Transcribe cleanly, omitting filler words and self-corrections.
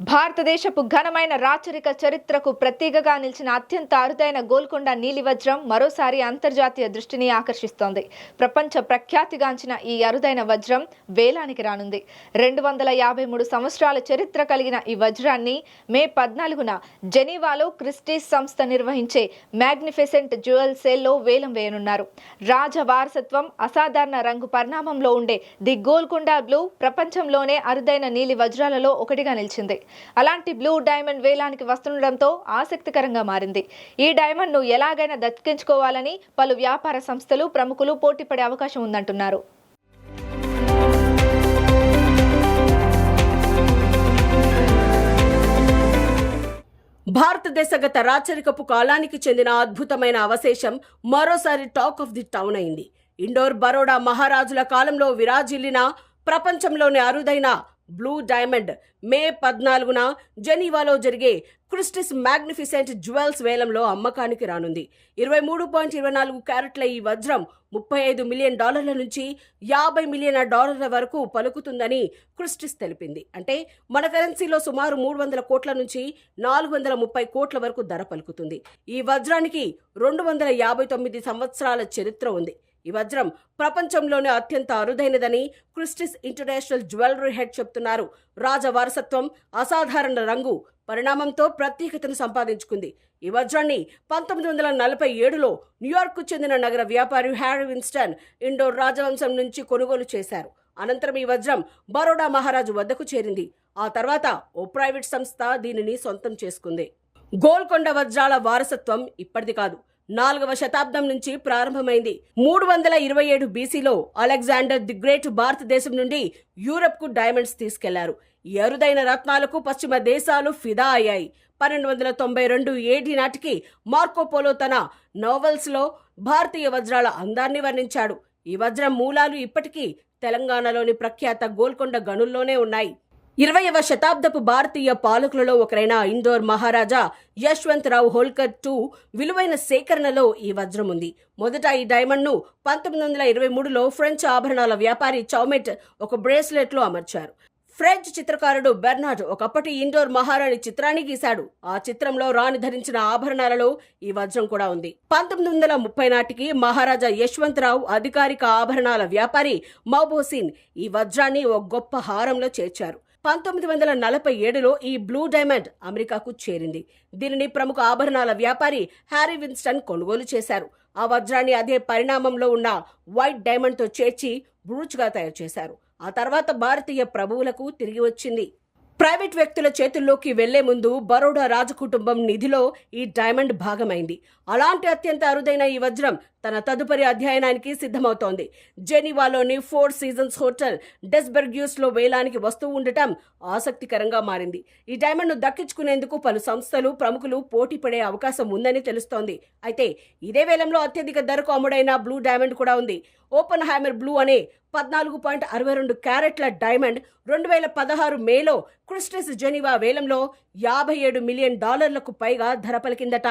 భారతదేశపు ఘనమైన రాచరిక చరిత్రకు ప్రతీకగా నిలిచిన అత్యంత అరుదైన గోల్కొండ నీలి వజ్రం మరోసారి అంతర్జాతీయ దృష్టిని ఆకర్షిస్తోంది. ప్రపంచ ప్రఖ్యాతిగాంచిన ఈ అరుదైన వజ్రం వేలానికి రానుంది. 253 సంవత్సరాల చరిత్ర కలిగిన ఈ వజ్రాన్ని మే 14న జెనీవాలో క్రిస్టీస్ సంస్థ నిర్వహించే మ్యాగ్నిఫిసెంట్ జ్యువెల్ సేల్లో వేలం వేయనున్నారు. రాజ వారసత్వం, అసాధారణ రంగు పరిణామంలో ఉండే ది గోల్కొండ బ్లూ ప్రపంచంలోనే అరుదైన నీలి వజ్రాలలో ఒకటిగా నిలిచింది. అలాంటి బ్లూ డైమండ్ వేలానికి వస్తుండటంతో ఆసక్తికరంగా మారింది. ఈ డైమండ్ ను ఎలాగైనా దక్కించుకోవాలని పలు వ్యాపార సంస్థలు, ప్రముఖులు పోటీపడే అవకాశం ఉందంటున్నారు. భారతదేశ గత రాచరికపు కాలానికి చెందిన అద్భుతమైన అవశేషం మరోసారి టాక్ ఆఫ్ ది టౌన్ అయింది. ఇండోర్ బరోడా మహారాజుల కాలంలో విరాజిల్లిన ప్రపంచంలోని అరుదైన బ్లూ డైమండ్ మే 14న జెనీవాలో జరిగే క్రిస్టీస్ మ్యాగ్నిఫిసెంట్ జ్యువెల్స్ వేలంలో అమ్మకానికి రానుంది. 23.24 క్యారెట్ల ఈ వజ్రం $35 మిలియన్ నుంచి $50 మిలియన్ వరకు పలుకుతుందని క్రిస్టీస్ తెలిపింది. అంటే మన కరెన్సీలో సుమారు 300 కోట్ల నుంచి 430 కోట్ల వరకు ధర పలుకుతుంది. ఈ వజ్రానికి 259 సంవత్సరాల చరిత్ర ఉంది. ఈ వజ్రం ప్రపంచంలోనే అత్యంత అరుదైనదని క్రిస్టీస్ ఇంటర్నేషనల్ జ్యువెలరీ హెడ్ చెప్తున్నారు. రాజవారసత్వం, అసాధారణ రంగు పరిణామంతో ప్రత్యేకతను సంపాదించుకుంది. ఈ వజ్రాన్ని 1947లో న్యూయార్క్ కు చెందిన నగర వ్యాపారి హ్యారీ విన్స్టన్ ఇండోర్ రాజవంశం నుంచి కొనుగోలు చేశారు. అనంతరం ఈ వజ్రం బరోడా మహారాజు వద్దకు చేరింది. ఆ తర్వాత ఓ ప్రైవేట్ సంస్థ దీనిని సొంతం చేసుకుంది. గోల్కొండ వజ్రాల వారసత్వం ఇప్పటిది కాదు, 4వ శతాబ్దం నుంచి ప్రారంభమైంది. 327 బీసీలో అలెగ్జాండర్ ది గ్రేట్ భారతదేశం నుండి యూరప్ కు డైమండ్స్ తీసుకెళ్లారు. ఈ అరుదైన రత్నాలకు పశ్చిమ దేశాలు ఫిదా అయ్యాయి. 1292 ఏడి నాటికి మార్కోపోలో తన నోవెల్స్ లో భారతీయ వజ్రాల అందాన్ని వర్ణించాడు. ఈ వజ్రం మూలాలు ఇప్పటికీ తెలంగాణలోని ప్రఖ్యాత గోల్కొండ గనుల్లోనే ఉన్నాయి. 20వ శతాబ్దపు భారతీయ పాలకులలో ఒకరైన ఇందోర్ మహారాజా యశ్వంతరావు హోల్కర్ II విలువైన సేకరణలో ఈ వజ్రం ఉంది. మొదట ఈ డైమండ్ ను 1923లో ఫ్రెంచ్ ఆభరణాల వ్యాపారి చౌమెట్ ఒక బ్రేస్లెట్ లో అమర్చారు. ఫ్రెంచ్ చిత్రకారుడు బెర్నార్డ్ ఒకప్పటి ఇండోర్ మహారాణి చిత్రాన్ని గీశాడు. ఆ చిత్రంలో రాణి ధరించిన ఆభరణాలలో ఈ వజ్రం కూడా ఉంది. 1930 నాటికి మహారాజా యశ్వంతరావు అధికారిక ఆభరణాల వ్యాపారి మౌబోసిన్ ఈ వజ్రాన్ని ఓ గొప్ప హారంలో చేర్చారు. 1947లో ఈ బ్లూ డైమండ్ అమెరికాకు చేరింది. దీనిని ప్రముఖ ఆభరణాల వ్యాపారి హ్యారీ విన్స్టన్ కొనుగోలు చేశారు. ఆ వజ్రాన్ని అదే పరిణామంలో ఉన్న వైట్ డైమండ్ తో చేర్చి బ్రూచ్ గా తయారు చేశారు. ఆ తర్వాత భారతీయ ప్రభువులకు తిరిగి వచ్చింది. ప్రైవేట్ వ్యక్తుల చేతుల్లోకి వెళ్లే ముందు బరోడా రాజకుటుంబం నిధిలో ఈ డైమండ్ భాగమైంది. అలాంటి అత్యంత అరుదైన ఈ వజ్రం తన తదుపరి అధ్యయనానికి సిద్ధమవుతోంది. జెనీవాలోని 4 సీజన్స్ హోటల్ డెస్బెర్గ్యూస్ లో వేలానికి వస్తూ ఉండటం ఆసక్తికరంగా మారింది. ఈ డైమండ్ ను దక్కించుకునేందుకు పలు సంస్థలు, ప్రముఖులు పోటీ పడే అవకాశం ఉందని తెలుస్తోంది. అయితే ఇదే వేలంలో అత్యధిక ధరకు అమ్ముడైన బ్లూ డైమండ్ కూడా ఉంది. ఓపెన్ హైమర్ బ్లూ అనే 14.62 క్యారెట్ల డైమండ్ 2016 మేలో క్రిస్టీస్ జెనీవా వేలంలో $57 మిలియన్ పైగా ధర పలికిందట.